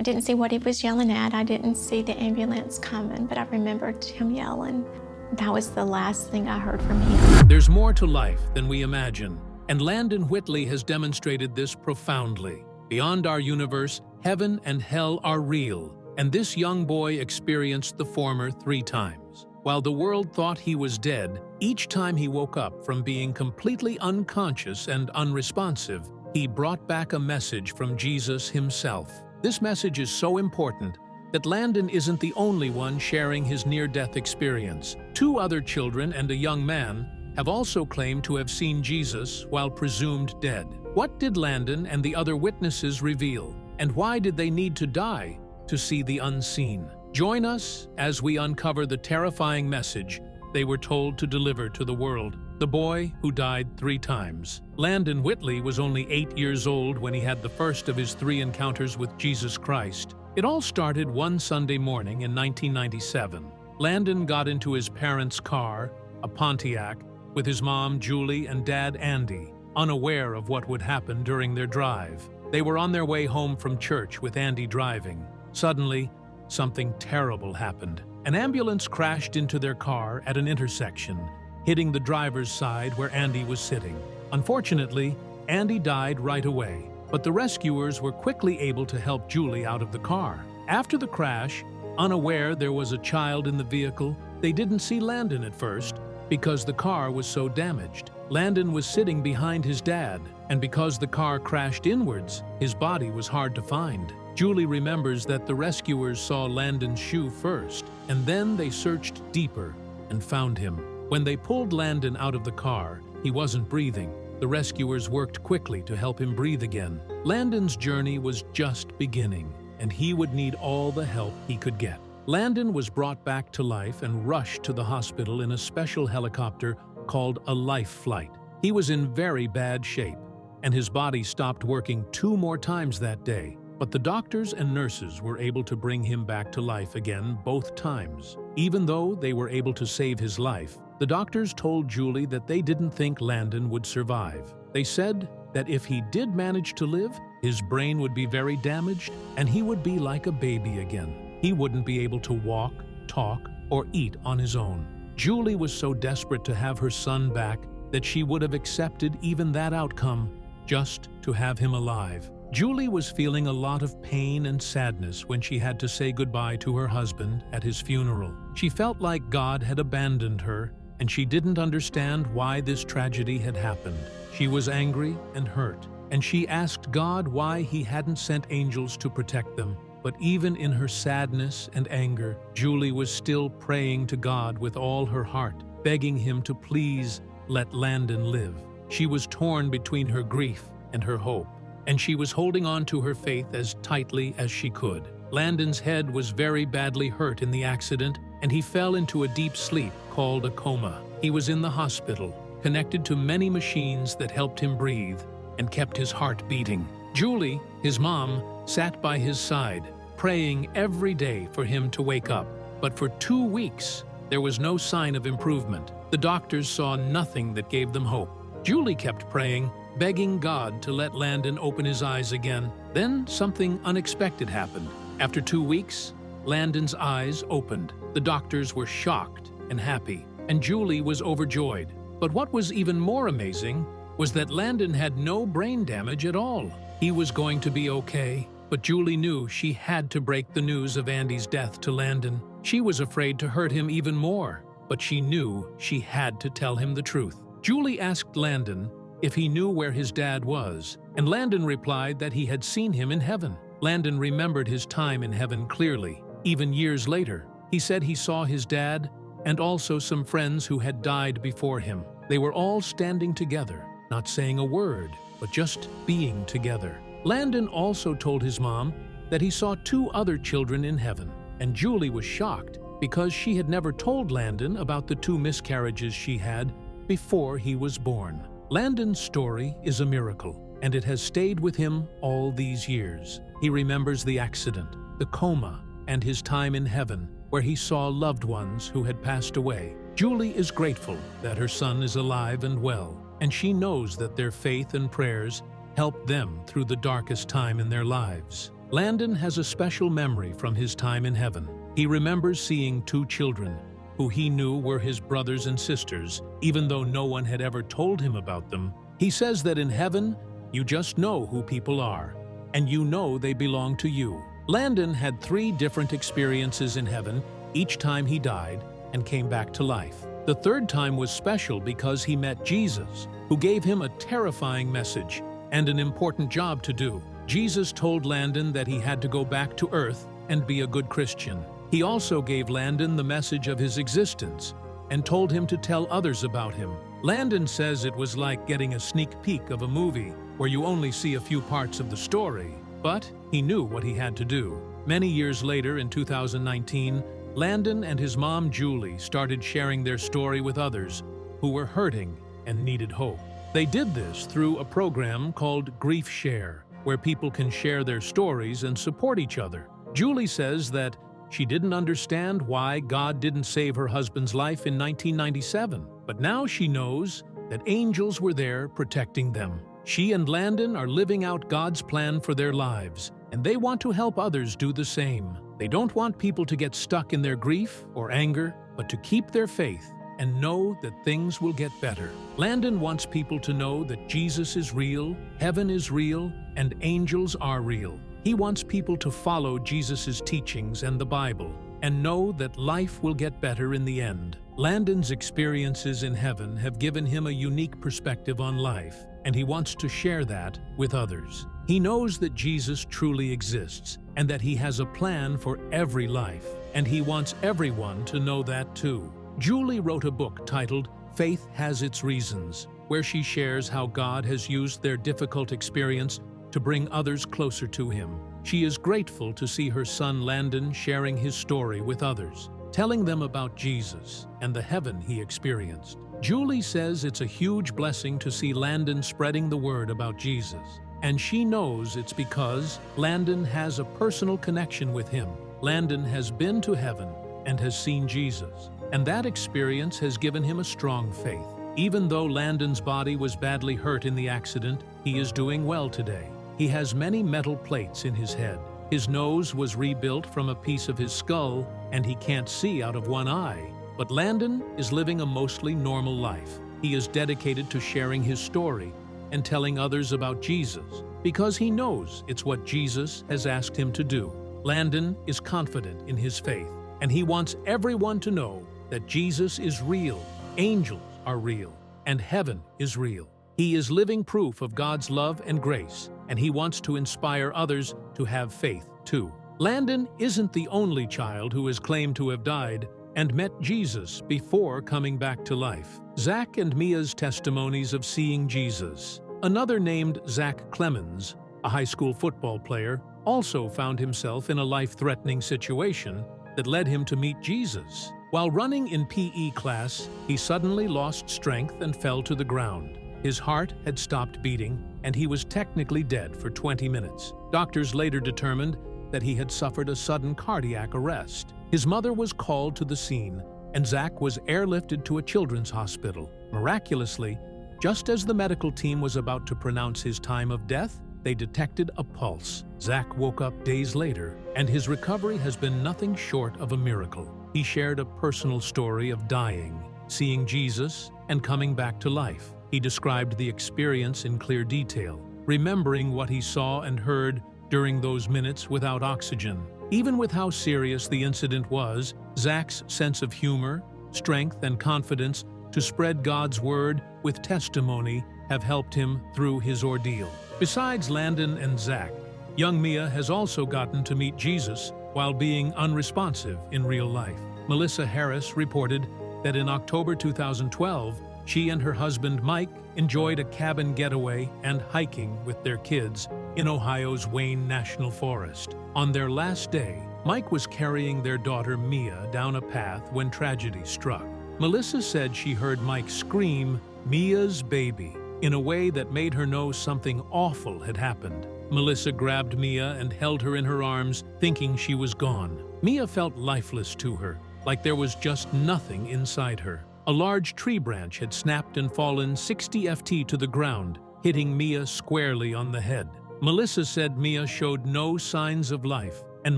didn't see what he was yelling at. I didn't see the ambulance coming, but I remembered him yelling. That was the last thing I heard from him. There's more to life than we imagine, and Landon Whitley has demonstrated this profoundly. Beyond our universe, heaven and hell are real, and this young boy experienced the former 3 times. While the world thought he was dead, each time he woke up from being completely unconscious and unresponsive, he brought back a message from Jesus himself. This message is so important that Landon isn't the only one sharing his near-death experience. 2 other children and a young man have also claimed to have seen Jesus while presumed dead. What did Landon and the other witnesses reveal, and why did they need to die to see the unseen? Join us as we uncover the terrifying message they were told to deliver to the world. The boy who died 3 times. Landon Whitley was only 8 years old when he had the first of his 3 encounters with Jesus Christ. It all started one Sunday morning in 1997. Landon got into his parents' car, a Pontiac, with his mom, Julie, and dad, Andy, unaware of what would happen during their drive. They were on their way home from church with Andy driving. Suddenly, something terrible happened. An ambulance crashed into their car at an intersection, hitting the driver's side where Andy was sitting. Unfortunately, Andy died right away, but the rescuers were quickly able to help Julie out of the car. After the crash, unaware there was a child in the vehicle, they didn't see Landon at first because the car was so damaged. Landon was sitting behind his dad, and because the car crashed inwards, his body was hard to find. Julie remembers that the rescuers saw Landon's shoe first, and then they searched deeper and found him. When they pulled Landon out of the car, he wasn't breathing. The rescuers worked quickly to help him breathe again. Landon's journey was just beginning, and he would need all the help he could get. Landon was brought back to life and rushed to the hospital in a special helicopter called a life flight. He was in very bad shape, and his body stopped working 2 more times that day. But the doctors and nurses were able to bring him back to life again both times. Even though they were able to save his life, the doctors told Julie that they didn't think Landon would survive. They said that if he did manage to live, his brain would be very damaged and he would be like a baby again. He wouldn't be able to walk, talk, or eat on his own. Julie was so desperate to have her son back that she would have accepted even that outcome just to have him alive. Julie was feeling a lot of pain and sadness when she had to say goodbye to her husband at his funeral. She felt like God had abandoned her, and she didn't understand why this tragedy had happened. She was angry and hurt, and she asked God why he hadn't sent angels to protect them. But even in her sadness and anger, Julie was still praying to God with all her heart, begging him to please let Landon live. She was torn between her grief and her hope, and she was holding on to her faith as tightly as she could. Landon's head was very badly hurt in the accident, and he fell into a deep sleep called a coma. He was in the hospital, connected to many machines that helped him breathe and kept his heart beating. Julie, his mom, sat by his side, praying every day for him to wake up. But for 2 weeks, there was no sign of improvement. The doctors saw nothing that gave them hope. Julie kept praying, begging God to let Landon open his eyes again. Then something unexpected happened. After 2 weeks, Landon's eyes opened. The doctors were shocked and happy, and Julie was overjoyed. But what was even more amazing was that Landon had no brain damage at all. He was going to be okay, but Julie knew she had to break the news of Andy's death to Landon. She was afraid to hurt him even more, but she knew she had to tell him the truth. Julie asked Landon if he knew where his dad was, and Landon replied that he had seen him in heaven. Landon remembered his time in heaven clearly, even years later. He said he saw his dad and also some friends who had died before him. They were all standing together, not saying a word, but just being together. Landon also told his mom that he saw 2 other children in heaven, and Julie was shocked because she had never told Landon about the 2 miscarriages she had before he was born. Landon's story is a miracle, and it has stayed with him all these years. He remembers the accident, the coma, and his time in heaven, where he saw loved ones who had passed away. Julie is grateful that her son is alive and well, and she knows that their faith and prayers helped them through the darkest time in their lives. Landon has a special memory from his time in heaven. He remembers seeing two children who he knew were his brothers and sisters, even though no one had ever told him about them. He says that in heaven, you just know who people are, and you know they belong to you. Landon had 3 different experiences in heaven each time he died and came back to life. The 3rd time was special because he met Jesus, who gave him a terrifying message and an important job to do. Jesus told Landon that he had to go back to earth and be a good Christian. He also gave Landon the message of his existence and told him to tell others about him. Landon says it was like getting a sneak peek of a movie where you only see a few parts of the story, but he knew what he had to do. Many years later, in 2019, Landon and his mom Julie started sharing their story with others who were hurting and needed hope. They did this through a program called Grief Share, where people can share their stories and support each other. Julie says that she didn't understand why God didn't save her husband's life in 1997, but now she knows that angels were there protecting them. She and Landon are living out God's plan for their lives, and they want to help others do the same. They don't want people to get stuck in their grief or anger, but to keep their faith and know that things will get better. Landon wants people to know that Jesus is real, heaven is real, and angels are real. He wants people to follow Jesus' teachings and the Bible and know that life will get better in the end. Landon's experiences in heaven have given him a unique perspective on life, and he wants to share that with others. He knows that Jesus truly exists and that he has a plan for every life, and he wants everyone to know that too. Julie wrote a book titled Faith Has Its Reasons, where she shares how God has used their difficult experience to bring others closer to him. She is grateful to see her son Landon sharing his story with others, telling them about Jesus and the heaven he experienced. Julie says it's a huge blessing to see Landon spreading the word about Jesus, and she knows it's because Landon has a personal connection with him. Landon has been to heaven and has seen Jesus, and that experience has given him a strong faith. Even though Landon's body was badly hurt in the accident, he is doing well today. He has many metal plates in his head. His nose was rebuilt from a piece of his skull, and he can't see out of one eye. But Landon is living a mostly normal life. He is dedicated to sharing his story and telling others about Jesus because he knows it's what Jesus has asked him to do. Landon is confident in his faith, and he wants everyone to know that Jesus is real, angels are real, and heaven is real. He is living proof of God's love and grace, and he wants to inspire others to have faith too. Landon isn't the only child who is claimed to have died and met Jesus before coming back to life. Zach and Mia's testimonies of seeing Jesus. Another named Zach Clemens, a high school football player, also found himself in a life-threatening situation that led him to meet Jesus. While running in PE class, he suddenly lost strength and fell to the ground. His heart had stopped beating, and he was technically dead for 20 minutes. Doctors later determined that he had suffered a sudden cardiac arrest. His mother was called to the scene, and Zach was airlifted to a children's hospital. Miraculously, just as the medical team was about to pronounce his time of death, they detected a pulse. Zach woke up days later, and his recovery has been nothing short of a miracle. He shared a personal story of dying, seeing Jesus, and coming back to life. He described the experience in clear detail, remembering what he saw and heard during those minutes without oxygen. Even with how serious the incident was, Zach's sense of humor, strength, and confidence to spread God's word with testimony have helped him through his ordeal. Besides Landon and Zach, young Mia has also gotten to meet Jesus while being unresponsive in real life. Melissa Harris reported that in October 2012, she and her husband Mike enjoyed a cabin getaway and hiking with their kids in Ohio's Wayne National Forest. On their last day, Mike was carrying their daughter Mia down a path when tragedy struck. Melissa said she heard Mike scream, "Mia's baby," in a way that made her know something awful had happened. Melissa grabbed Mia and held her in her arms, thinking she was gone. Mia felt lifeless to her, like there was just nothing inside her. A large tree branch had snapped and fallen 60 ft to the ground, hitting Mia squarely on the head. Melissa said Mia showed no signs of life, and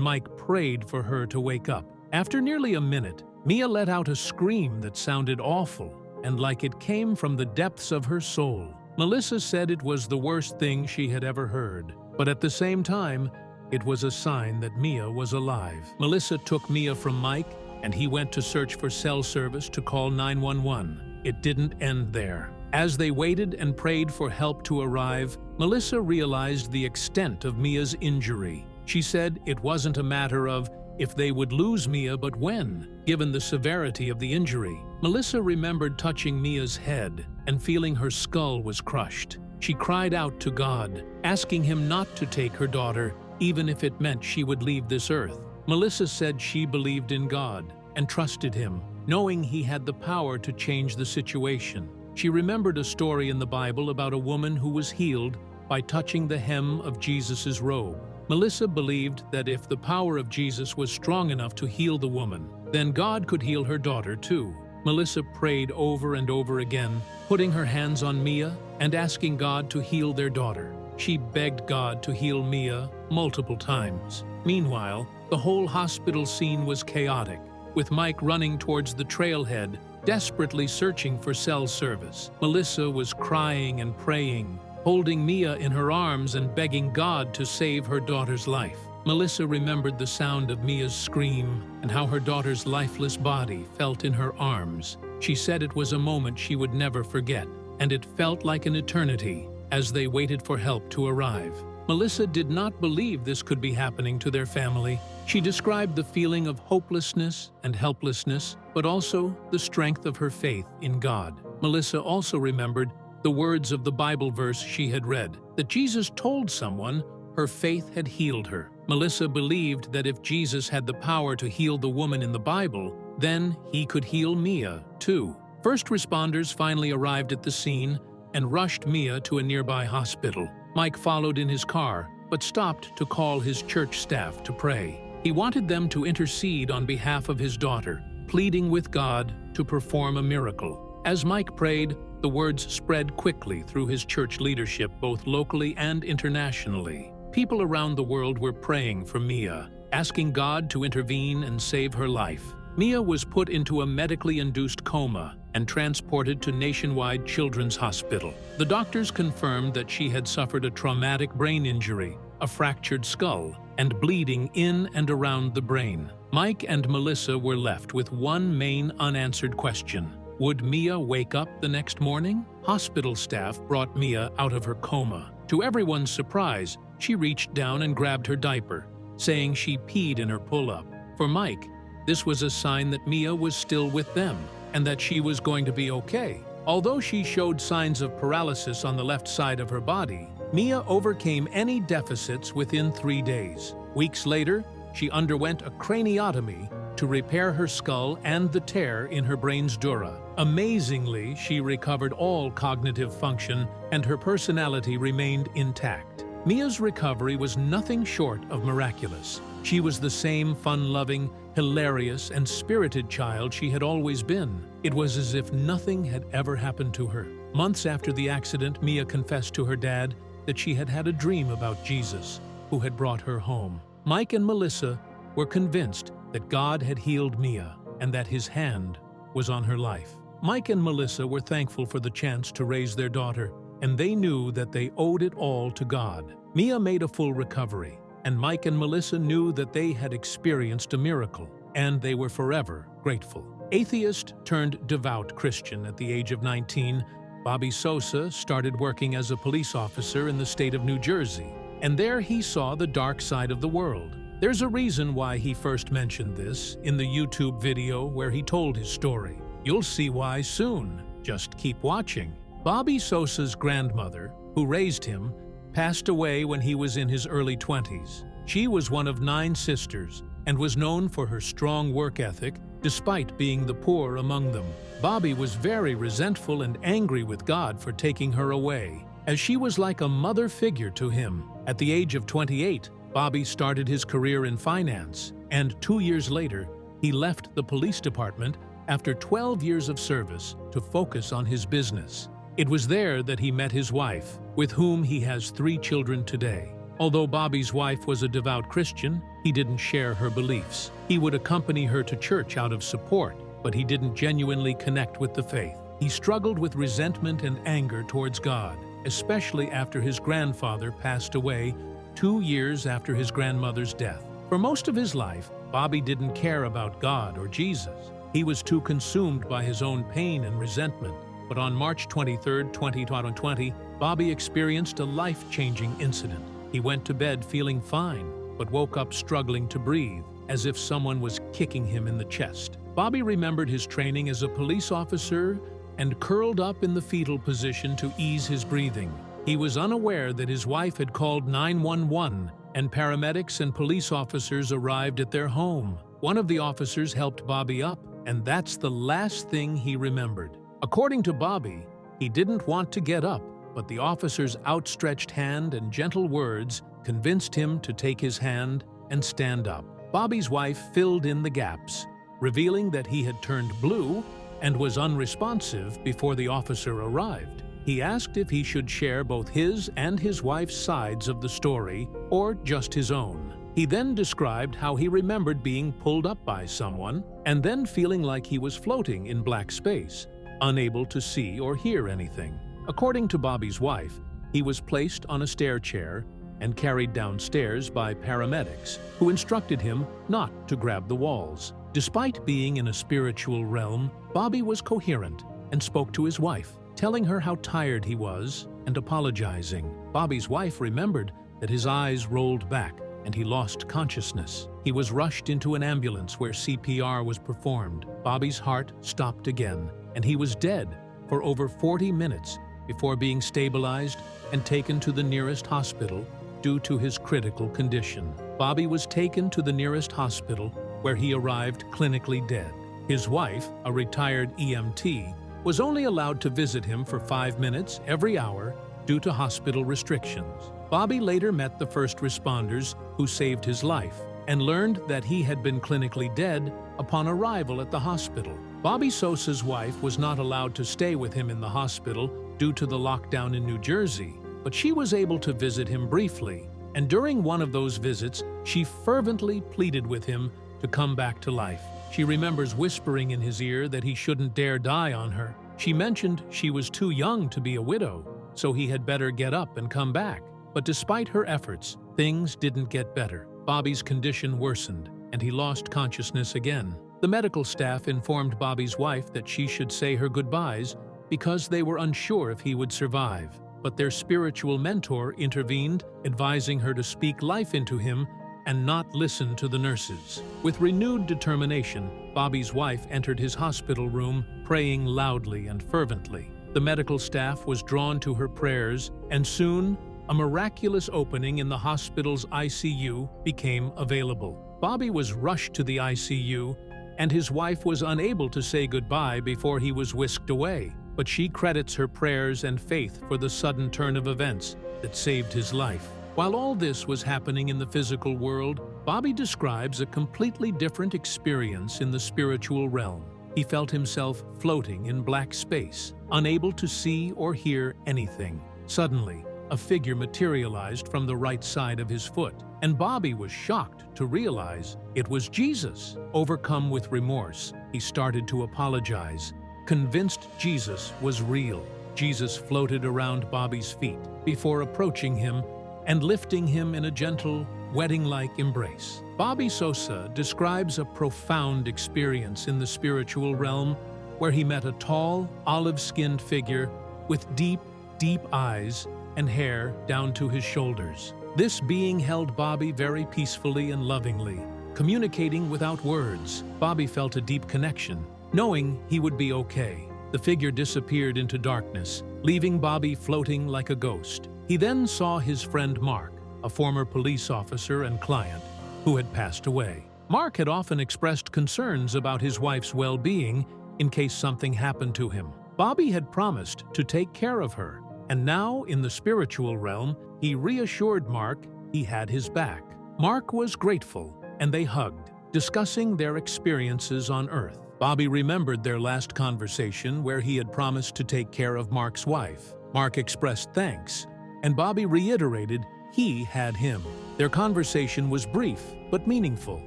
Mike prayed for her to wake up. After nearly a minute, Mia let out a scream that sounded awful and like it came from the depths of her soul. Melissa said it was the worst thing she had ever heard, but at the same time, it was a sign that Mia was alive. Melissa took Mia from Mike, and he went to search for cell service to call 911. It didn't end there. As they waited and prayed for help to arrive, Melissa realized the extent of Mia's injury. She said it wasn't a matter of if they would lose Mia, but when, given the severity of the injury. Melissa remembered touching Mia's head and feeling her skull was crushed. She cried out to God, asking him not to take her daughter, even if it meant she would leave this earth. Melissa said she believed in God and trusted him, knowing he had the power to change the situation. She remembered a story in the Bible about a woman who was healed by touching the hem of Jesus' robe. Melissa believed that if the power of Jesus was strong enough to heal the woman, then God could heal her daughter too. Melissa prayed over and over again, putting her hands on Mia and asking God to heal their daughter. She begged God to heal Mia multiple times. Meanwhile, the whole hospital scene was chaotic, with Mike running towards the trailhead, desperately searching for cell service. Melissa was crying and praying, holding Mia in her arms and begging God to save her daughter's life. Melissa remembered the sound of Mia's scream and how her daughter's lifeless body felt in her arms. She said it was a moment she would never forget, and it felt like an eternity as they waited for help to arrive. Melissa did not believe this could be happening to their family. She described the feeling of hopelessness and helplessness, but also the strength of her faith in God. Melissa also remembered the words of the Bible verse she had read, that Jesus told someone her faith had healed her. Melissa believed that if Jesus had the power to heal the woman in the Bible, then he could heal Mia too. First responders finally arrived at the scene and rushed Mia to a nearby hospital. Mike followed in his car, but stopped to call his church staff to pray. He wanted them to intercede on behalf of his daughter, pleading with God to perform a miracle. As Mike prayed, the words spread quickly through his church leadership, both locally and internationally. People around the world were praying for Mia, asking God to intervene and save her life. Mia was put into a medically induced coma and transported to Nationwide Children's Hospital. The doctors confirmed that she had suffered a traumatic brain injury, a fractured skull, and bleeding in and around the brain. Mike and Melissa were left with one main unanswered question. Would Mia wake up the next morning? Hospital staff brought Mia out of her coma. To everyone's surprise, she reached down and grabbed her diaper, saying she peed in her pull-up. For Mike, this was a sign that Mia was still with them and that she was going to be okay. Although she showed signs of paralysis on the left side of her body, Mia overcame any deficits within 3 days. Weeks later, she underwent a craniotomy to repair her skull and the tear in her brain's dura. Amazingly, she recovered all cognitive function and her personality remained intact. Mia's recovery was nothing short of miraculous. She was the same fun-loving, hilarious, and spirited child she had always been. It was as if nothing had ever happened to her. Months after the accident, Mia confessed to her dad that she had had a dream about Jesus, who had brought her home. Mike and Melissa were convinced that God had healed Mia and that his hand was on her life. Mike and Melissa were thankful for the chance to raise their daughter, and they knew that they owed it all to God. Mia made a full recovery, and Mike and Melissa knew that they had experienced a miracle, and they were forever grateful. Atheist turned devout Christian at the age of 19, Bobby Sosa started working as a police officer in the state of New Jersey, and there he saw the dark side of the world. There's a reason why he first mentioned this in the YouTube video where he told his story. You'll see why soon. Just keep watching. Bobby Sosa's grandmother, who raised him, passed away when he was in his early 20s. She was one of 9 sisters and was known for her strong work ethic despite being the poor among them. Bobby was very resentful and angry with God for taking her away, as she was like a mother figure to him. At the age of 28, Bobby started his career in finance, and 2 years later, he left the police department after 12 years of service to focus on his business. It was there that he met his wife, with whom he has 3 children today. Although Bobby's wife was a devout Christian, he didn't share her beliefs. He would accompany her to church out of support, but he didn't genuinely connect with the faith. He struggled with resentment and anger towards God, especially after his grandfather passed away 2 years after his grandmother's death. For most of his life, Bobby didn't care about God or Jesus. He was too consumed by his own pain and resentment. But on March 23, 2020, Bobby experienced a life-changing incident. He went to bed feeling fine, but woke up struggling to breathe, as if someone was kicking him in the chest. Bobby remembered his training as a police officer and curled up in the fetal position to ease his breathing. He was unaware that his wife had called 911, and paramedics and police officers arrived at their home. One of the officers helped Bobby up, and that's the last thing he remembered. According to Bobby, he didn't want to get up, but the officer's outstretched hand and gentle words convinced him to take his hand and stand up. Bobby's wife filled in the gaps, revealing that he had turned blue and was unresponsive before the officer arrived. He asked if he should share both his and his wife's sides of the story, or just his own. He then described how he remembered being pulled up by someone and then feeling like he was floating in black space, unable to see or hear anything. According to Bobby's wife, he was placed on a stair chair and carried downstairs by paramedics, who instructed him not to grab the walls. Despite being in a spiritual realm, Bobby was coherent and spoke to his wife, telling her how tired he was and apologizing. Bobby's wife remembered that his eyes rolled back and he lost consciousness. He was rushed into an ambulance where CPR was performed. Bobby's heart stopped again, and he was dead for over 40 minutes before being stabilized and taken to the nearest hospital due to his critical condition. Bobby was taken to the nearest hospital where he arrived clinically dead. His wife, a retired EMT, was only allowed to visit him for 5 minutes every hour due to hospital restrictions. Bobby later met the first responders who saved his life and learned that he had been clinically dead upon arrival at the hospital. Bobby Sosa's wife was not allowed to stay with him in the hospital due to the lockdown in New Jersey, but she was able to visit him briefly, and during one of those visits, she fervently pleaded with him to come back to life. She remembers whispering in his ear that he shouldn't dare die on her. She mentioned she was too young to be a widow, so he had better get up and come back. But despite her efforts, things didn't get better. Bobby's condition worsened, and he lost consciousness again. The medical staff informed Bobby's wife that she should say her goodbyes because they were unsure if he would survive. But their spiritual mentor intervened, advising her to speak life into him and not listen to the nurses. With renewed determination, Bobby's wife entered his hospital room, praying loudly and fervently. The medical staff was drawn to her prayers, and soon, a miraculous opening in the hospital's ICU became available. Bobby was rushed to the ICU, and his wife was unable to say goodbye before he was whisked away. But she credits her prayers and faith for the sudden turn of events that saved his life. While all this was happening in the physical world, Bobby describes a completely different experience in the spiritual realm. He felt himself floating in black space, unable to see or hear anything. Suddenly, a figure materialized from the right side of his foot, and Bobby was shocked to realize it was Jesus. Overcome with remorse, he started to apologize, convinced Jesus was real. Jesus floated around Bobby's feet before approaching him and lifting him in a gentle, wedding-like embrace. Bobby Sosa describes a profound experience in the spiritual realm where he met a tall, olive-skinned figure with deep, deep eyes and hair down to his shoulders. This being held Bobby very peacefully and lovingly, communicating without words. Bobby felt a deep connection, knowing he would be okay. The figure disappeared into darkness, leaving Bobby floating like a ghost. He then saw his friend Mark, a former police officer and client, who had passed away. Mark had often expressed concerns about his wife's well-being in case something happened to him. Bobby had promised to take care of her, and now, in the spiritual realm, he reassured Mark he had his back. Mark was grateful, and they hugged, discussing their experiences on Earth. Bobby remembered their last conversation where he had promised to take care of Mark's wife. Mark expressed thanks, and Bobby reiterated he had him. Their conversation was brief but meaningful,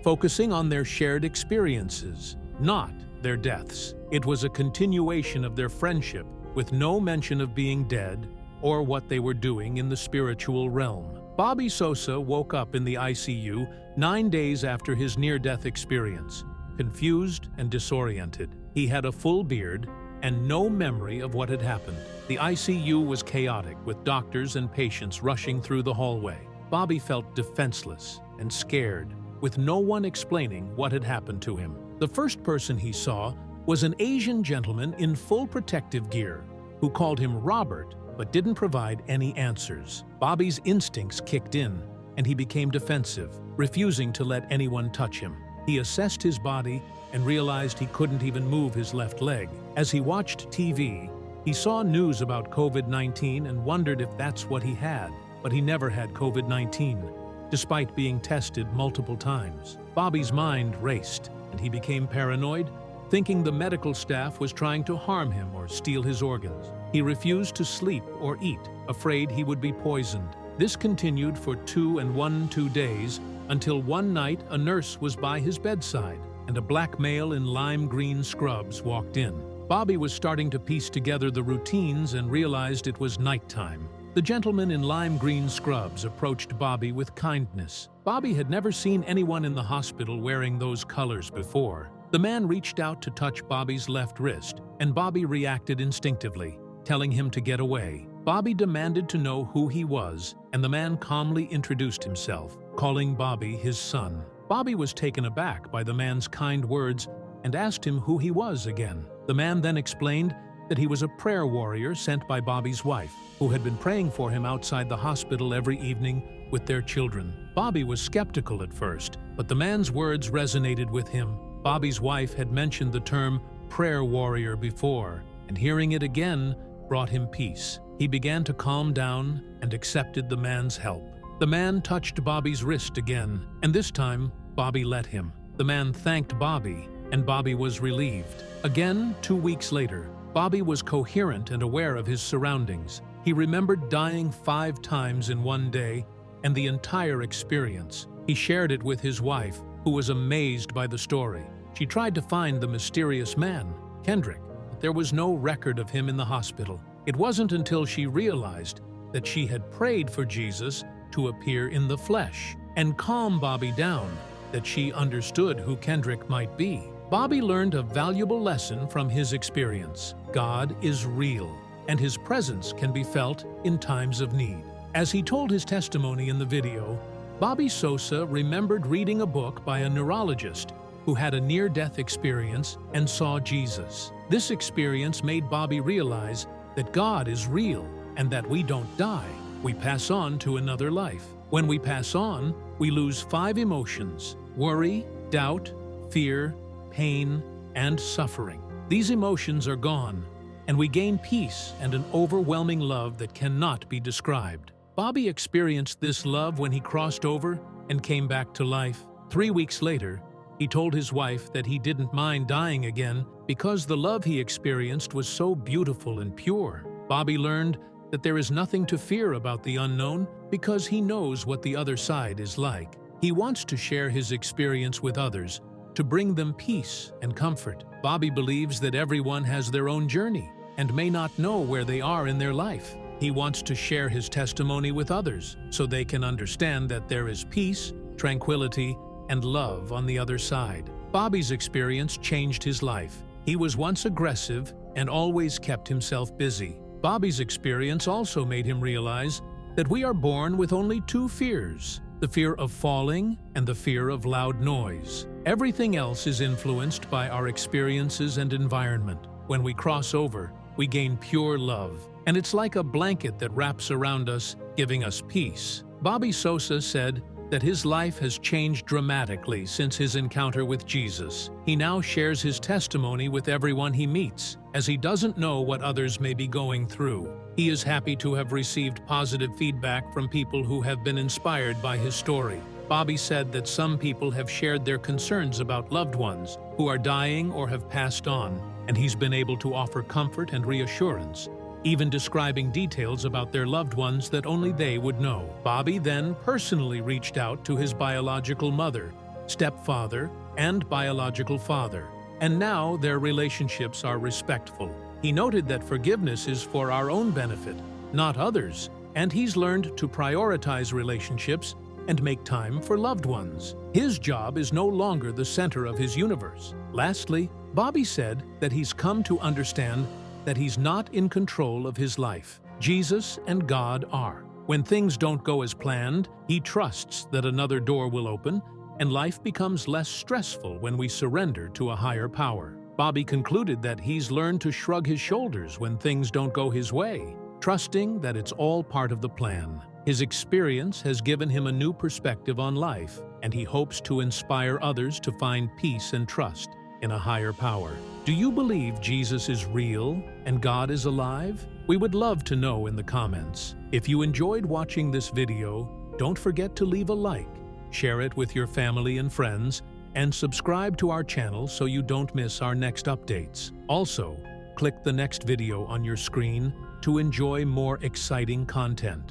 focusing on their shared experiences, not their deaths. It was a continuation of their friendship, with no mention of being dead or what they were doing in the spiritual realm. Bobby Sosa woke up in the ICU 9 days after his near-death experience, confused and disoriented. He had a full beard and no memory of what had happened. The ICU was chaotic, with doctors and patients rushing through the hallway. Bobby felt defenseless and scared, with no one explaining what had happened to him. The first person he saw was an Asian gentleman in full protective gear, who called him Robert but didn't provide any answers. Bobby's instincts kicked in, and he became defensive, refusing to let anyone touch him. He assessed his body and realized he couldn't even move his left leg. As he watched TV, he saw news about COVID-19 and wondered if that's what he had, but he never had COVID-19, despite being tested multiple times. Bobby's mind raced, and he became paranoid, thinking the medical staff was trying to harm him or steal his organs. He refused to sleep or eat, afraid he would be poisoned. This continued for 2 days, until one night a nurse was by his bedside, and a black male in lime green scrubs walked in. Bobby was starting to piece together the routines and realized it was nighttime. The gentleman in lime green scrubs approached Bobby with kindness. Bobby had never seen anyone in the hospital wearing those colors before. The man reached out to touch Bobby's left wrist, and Bobby reacted instinctively, telling him to get away. Bobby demanded to know who he was, and the man calmly introduced himself, calling Bobby his son. Bobby was taken aback by the man's kind words and asked him who he was again. The man then explained that he was a prayer warrior sent by Bobby's wife, who had been praying for him outside the hospital every evening with their children. Bobby was skeptical at first, but the man's words resonated with him. Bobby's wife had mentioned the term prayer warrior before, and hearing it again brought him peace. He began to calm down and accepted the man's help. The man touched Bobby's wrist again, and this time, Bobby let him. The man thanked Bobby, and Bobby was relieved. Again, 2 weeks later, Bobby was coherent and aware of his surroundings. He remembered dying 5 times in one day and the entire experience. He shared it with his wife, who was amazed by the story. She tried to find the mysterious man, Kendrick, but there was no record of him in the hospital. It wasn't until she realized that she had prayed for Jesus to appear in the flesh and calm Bobby down that she understood who Kendrick might be. Bobby learned a valuable lesson from his experience. God is real, and his presence can be felt in times of need. As he told his testimony in the video, Bobby Sosa remembered reading a book by a neurologist who had a near-death experience and saw Jesus. This experience made Bobby realize that God is real and that we don't die. We pass on to another life. When we pass on, we lose 5 emotions: worry, doubt, fear, pain, and suffering. These emotions are gone, and we gain peace and an overwhelming love that cannot be described. Bobby experienced this love when he crossed over and came back to life. 3 weeks later, he told his wife that he didn't mind dying again because the love he experienced was so beautiful and pure. Bobby learned that there is nothing to fear about the unknown because he knows what the other side is like. He wants to share his experience with others to bring them peace and comfort. Bobby believes that everyone has their own journey and may not know where they are in their life. He wants to share his testimony with others so they can understand that there is peace, tranquility, and love on the other side. Bobby's experience changed his life. He was once aggressive and always kept himself busy. Bobby's experience also made him realize that we are born with only 2 fears: the fear of falling and the fear of loud noise. Everything else is influenced by our experiences and environment. When we cross over, we gain pure love, and it's like a blanket that wraps around us, giving us peace. Bobby Sosa said that his life has changed dramatically since his encounter with Jesus. He now shares his testimony with everyone he meets, as he doesn't know what others may be going through. He is happy to have received positive feedback from people who have been inspired by his story. Bobby said that some people have shared their concerns about loved ones who are dying or have passed on, and he's been able to offer comfort and reassurance, even describing details about their loved ones that only they would know. Bobby then personally reached out to his biological mother, stepfather, and biological father, and now their relationships are respectful. He noted that forgiveness is for our own benefit, not others, and he's learned to prioritize relationships and make time for loved ones. His job is no longer the center of his universe. Lastly, Bobby said that he's come to understand that he's not in control of his life. Jesus and God are. When things don't go as planned, he trusts that another door will open, and life becomes less stressful when we surrender to a higher power. Bobby concluded that he's learned to shrug his shoulders when things don't go his way, trusting that it's all part of the plan. His experience has given him a new perspective on life, and he hopes to inspire others to find peace and trust in a higher power. Do you believe Jesus is real and God is alive? We would love to know in the comments. If you enjoyed watching this video, don't forget to leave a like, share it with your family and friends, and subscribe to our channel so you don't miss our next updates. Also, click the next video on your screen to enjoy more exciting content.